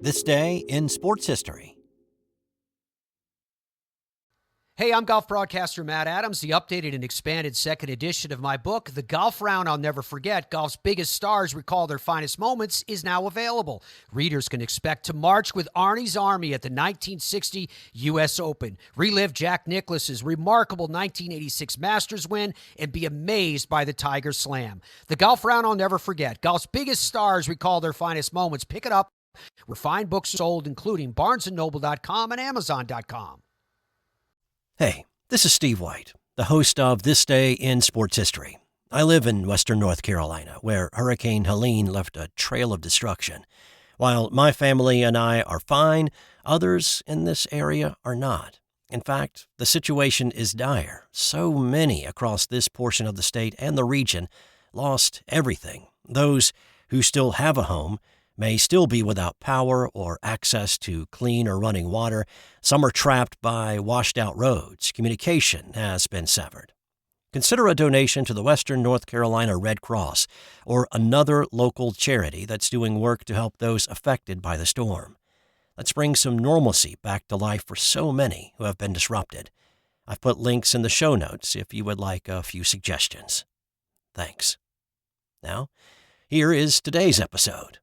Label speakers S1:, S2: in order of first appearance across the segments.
S1: This day in sports history.
S2: Hey, I'm golf broadcaster Matt Adams. The updated and expanded second edition of my book, The Golf Round I'll Never Forget, Golf's Biggest Stars Recall Their Finest Moments, is now available. Readers can expect to march with Arnie's Army at the 1960 U.S. Open, relive Jack Nicklaus's remarkable 1986 Masters win, and be amazed by the Tiger Slam. The Golf Round I'll Never Forget, Golf's Biggest Stars Recall Their Finest Moments. Pick it up where fine books are sold, including BarnesandNoble.com and Amazon.com.
S1: Hey, this is Steve White, the host of This Day in Sports History. I live in western North Carolina, where Hurricane Helene left a trail of destruction. While my family and I are fine, others in this area are not. In fact, the situation is dire. So many across this portion of the state and the region lost everything. Those who still have a home may still be without power or access to clean or running water. Some are trapped by washed-out roads. Communication has been severed. Consider a donation to the Western North Carolina Red Cross or another local charity that's doing work to help those affected by the storm. Let's bring some normalcy back to life for so many who have been disrupted. I've put links in the show notes if you would like a few suggestions. Thanks. Now, here is today's episode.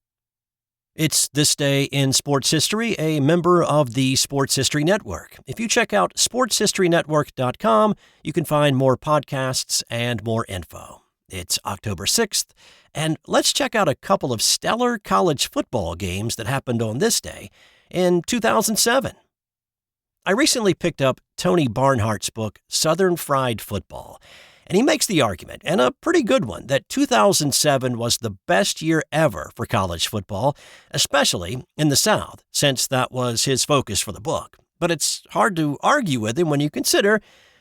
S1: It's This Day in Sports History, a member of the Sports History Network. If you check out sportshistorynetwork.com, you can find more podcasts and more info. It's October 6th, and let's check out a couple of stellar college football games that happened on this day in 2007. I recently picked up Tony Barnhart's book, Southern Fried Football, and he makes the argument, and a pretty good one, that 2007 was the best year ever for college football, especially in the South, since that was his focus for the book. But it's hard to argue with him when you consider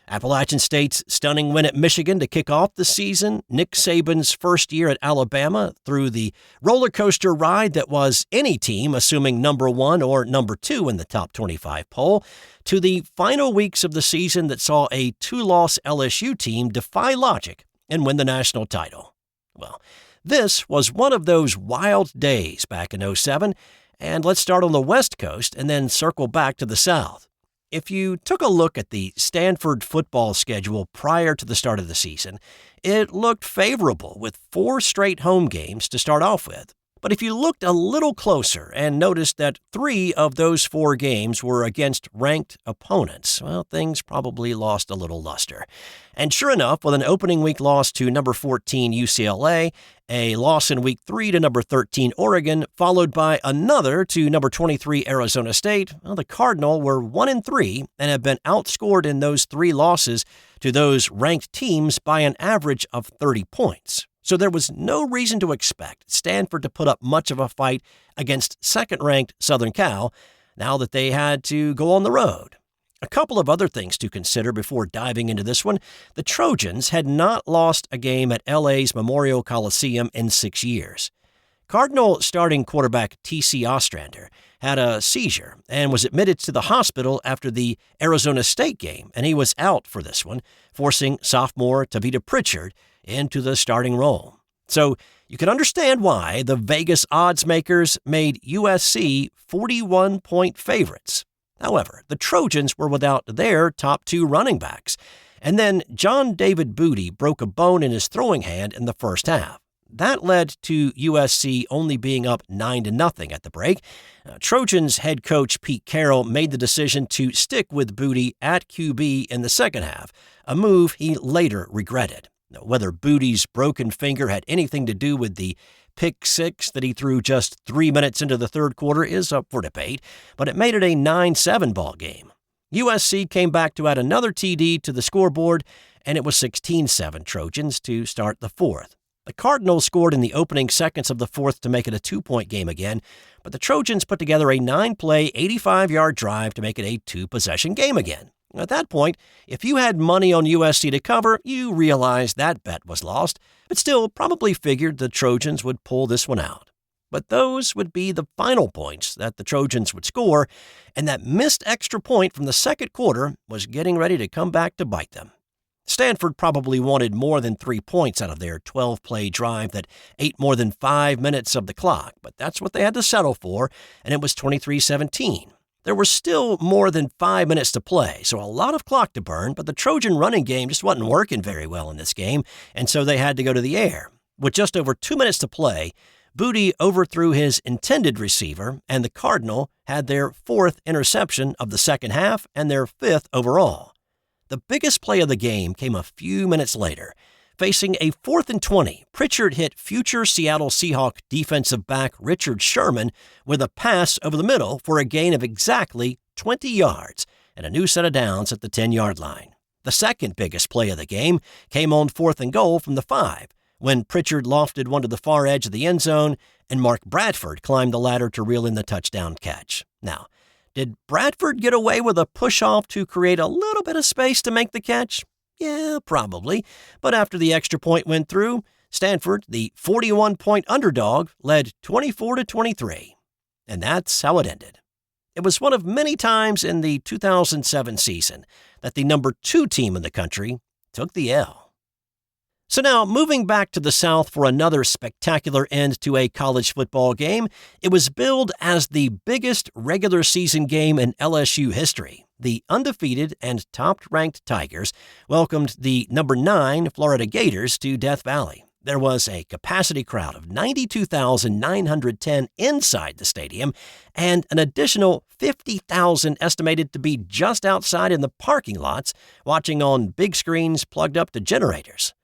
S1: Appalachian State's stunning win at Michigan to kick off the season, Nick Saban's first year at Alabama through the roller coaster ride that was any team assuming number one or number two in the top 25 poll, to the final weeks of the season that saw a two-loss LSU team defy logic and win the national title. Well, this was one of those wild days back in 07, and let's start on the West Coast and then circle back to the South. If you took a look at the Stanford football schedule prior to the start of the season, it looked favorable with 4 straight home games to start off with. But if you looked a little closer and noticed that 3 of those 4 games were against ranked opponents, well, things probably lost a little luster. And sure enough, with an opening week loss to number 14 UCLA, a loss in week 3 to number 13 Oregon, followed by another to number 23 Arizona State, well, the Cardinal were 1-3 and have been outscored in those 3 losses to those ranked teams by an average of 30 points. So there was no reason to expect Stanford to put up much of a fight against second-ranked Southern Cal now that they had to go on the road. A couple of other things to consider before diving into this one. The Trojans had not lost a game at LA's Memorial Coliseum in 6 years. Cardinal starting quarterback T.C. Ostrander had a seizure and was admitted to the hospital after the Arizona State game, and he was out for this one, forcing sophomore Tavita Pritchard into the starting role. So you can understand why the Vegas odds makers made USC 41-point favorites. However, the Trojans were without their top 2 running backs, and then John David Booty broke a bone in his throwing hand in the first half. That led to USC only being up 9-0 at the break. Trojans head coach Pete Carroll made the decision to stick with Booty at QB in the second half, a move he later regretted. Whether Booty's broken finger had anything to do with the pick 6 that he threw just 3 minutes into the third quarter is up for debate, but it made it a 9-7 ball game. USC came back to add another TD to the scoreboard, and it was 16-7 Trojans to start the fourth. The Cardinals scored in the opening seconds of the fourth to make it a 2-point game again, but the Trojans put together a 9-play, 85-yard drive to make it a 2-possession game again. At that point, if you had money on USC to cover, you realized that bet was lost, but still probably figured the Trojans would pull this one out. But those would be the final points that the Trojans would score, and that missed extra point from the second quarter was getting ready to come back to bite them. Stanford probably wanted more than 3 points out of their 12-play drive that ate more than 5 minutes of the clock, but that's what they had to settle for, and it was 23-17. There were still more than 5 minutes to play, so a lot of clock to burn, but the Trojan running game just wasn't working very well in this game, and so they had to go to the air. With just over 2 minutes to play, Booty overthrew his intended receiver, and the Cardinal had their 4th interception of the second half and their 5th overall. The biggest play of the game came a few minutes later. Facing a 4th and 20, Pritchard hit future Seattle Seahawk defensive back Richard Sherman with a pass over the middle for a gain of exactly 20 yards and a new set of downs at the 10-yard line. The second biggest play of the game came on 4th and goal from the 5, when Pritchard lofted one to the far edge of the end zone and Mark Bradford climbed the ladder to reel in the touchdown catch. Now, did Bradford get away with a push-off to create a little bit of space to make the catch? Yeah, probably. But after the extra point went through, Stanford, the 41-point underdog, led 24-23. And that's how it ended. It was one of many times in the 2007 season that the number 2 team in the country took the L. So now, moving back to the South for another spectacular end to a college football game, it was billed as the biggest regular season game in LSU history. The undefeated and top-ranked Tigers welcomed the number 9 Florida Gators to Death Valley. There was a capacity crowd of 92,910 inside the stadium and an additional 50,000 estimated to be just outside in the parking lots, watching on big screens plugged up to generators.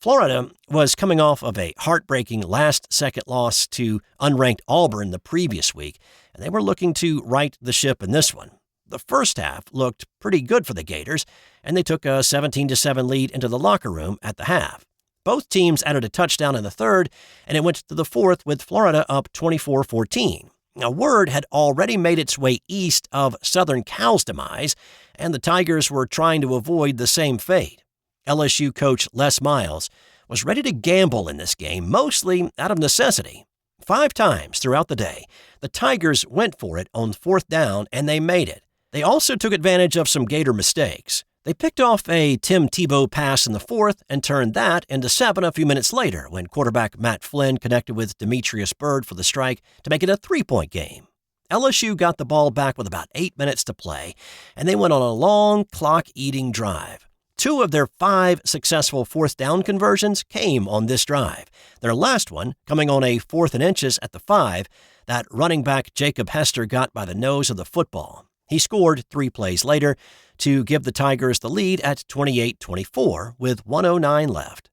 S1: Florida was coming off of a heartbreaking last-second loss to unranked Auburn the previous week, and they were looking to right the ship in this one. The first half looked pretty good for the Gators, and they took a 17-7 lead into the locker room at the half. Both teams added a touchdown in the third, and it went to the fourth with Florida up 24-14. Now, word had already made its way east of Southern Cal's demise, and the Tigers were trying to avoid the same fate. LSU coach Les Miles was ready to gamble in this game, mostly out of necessity. 5 times throughout the day, the Tigers went for it on 4th down, and they made it. They also took advantage of some Gator mistakes. They picked off a Tim Tebow pass in the 4th and turned that into 7 a few minutes later when quarterback Matt Flynn connected with Demetrius Byrd for the strike to make it a 3-point game. LSU got the ball back with about 8 minutes to play, and they went on a long clock-eating drive. 2 of their 5 successful 4th down conversions came on this drive. Their last one, coming on a 4th and inches at the 5, that running back Jacob Hester got by the nose of the football. He scored 3 plays later to give the Tigers the lead at 28-24 with 1:09 left.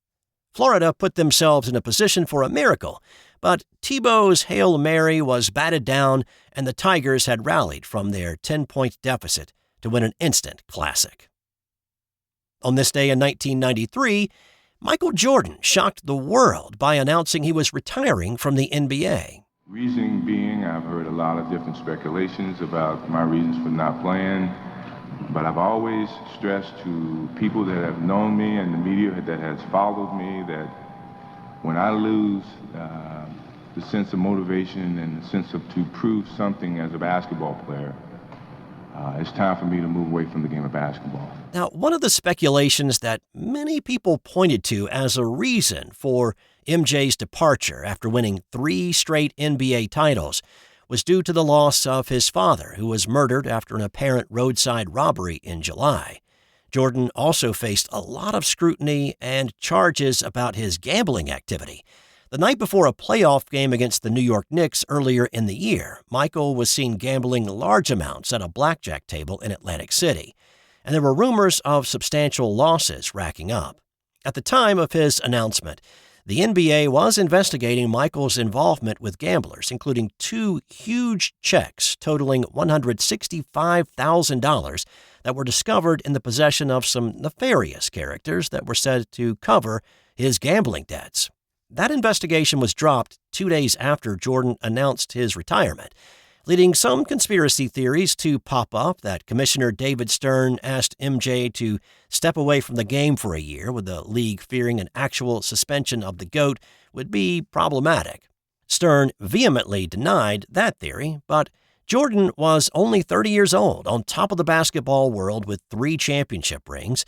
S1: Florida put themselves in a position for a miracle, but Tebow's Hail Mary was batted down and the Tigers had rallied from their 10-point deficit to win an instant classic. On this day in 1993, Michael Jordan shocked the world by announcing he was retiring from the NBA.
S3: Reasoning being, I've heard a lot of different speculations about my reasons for not playing, but I've always stressed to people that have known me and the media that has followed me that when I lose the sense of motivation and the sense of to prove something as a basketball player, it's time for me to move away from the game of basketball.
S1: Now, one of the speculations that many people pointed to as a reason for MJ's departure after winning 3 straight NBA titles was due to the loss of his father, who was murdered after an apparent roadside robbery in July. Jordan also faced a lot of scrutiny and charges about his gambling activity. The night before a playoff game against the New York Knicks earlier in the year, Michael was seen gambling large amounts at a blackjack table in Atlantic City, and there were rumors of substantial losses racking up. At the time of his announcement, the NBA was investigating Michael's involvement with gamblers, including 2 huge checks totaling $165,000 that were discovered in the possession of some nefarious characters that were said to cover his gambling debts. That investigation was dropped 2 days after Jordan announced his retirement, leading some conspiracy theories to pop up that Commissioner David Stern asked MJ to step away from the game for a year, with the league fearing an actual suspension of the GOAT would be problematic. Stern vehemently denied that theory, but Jordan was only 30 years old, on top of the basketball world with 3 championship rings.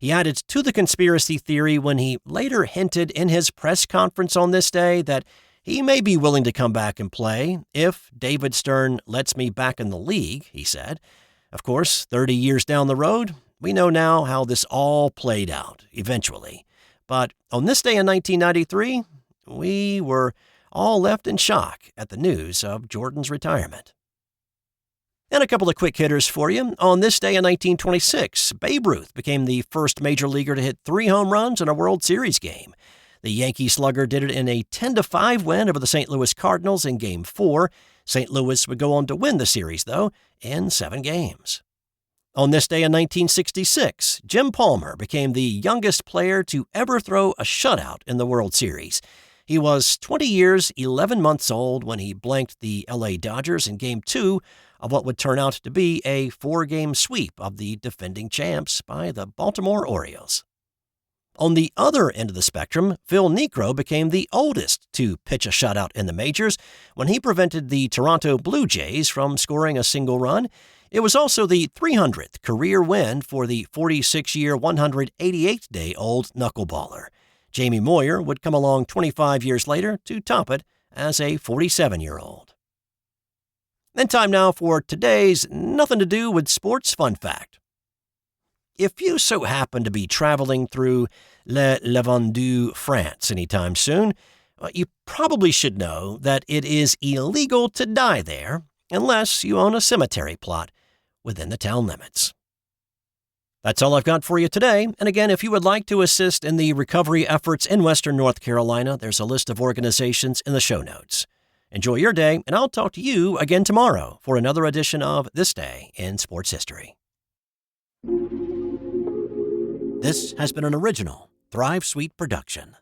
S1: He added to the conspiracy theory when he later hinted in his press conference on this day that he may be willing to come back and play if David Stern lets me back in the league, he said. Of course, 30 years down the road, we know now how this all played out, eventually. But on this day in 1993, we were all left in shock at the news of Jordan's retirement. And a couple of quick hitters for you. On this day in 1926, Babe Ruth became the first major leaguer to hit 3 home runs in a World Series game. The Yankee slugger did it in a 10-5 win over the St. Louis Cardinals in Game 4. St. Louis would go on to win the series, though, in 7 games. On this day in 1966, Jim Palmer became the youngest player to ever throw a shutout in the World Series. He was 20 years, 11 months old when he blanked the LA Dodgers in Game 2 of what would turn out to be a 4-game sweep of the defending champs by the Baltimore Orioles. On the other end of the spectrum, Phil Niekro became the oldest to pitch a shutout in the majors when he prevented the Toronto Blue Jays from scoring a single run. It was also the 300th career win for the 46-year, 188-day-old knuckleballer. Jamie Moyer would come along 25 years later to top it as a 47-year-old. And time now for today's Nothing to Do with Sports Fun Fact. If you so happen to be traveling through Le Lavandou, France anytime soon, you probably should know that it is illegal to die there unless you own a cemetery plot within the town limits. That's all I've got for you today. And again, if you would like to assist in the recovery efforts in Western North Carolina, there's a list of organizations in the show notes. Enjoy your day, and I'll talk to you again tomorrow for another edition of This Day in Sports History. This has been an original Thrive Suite production.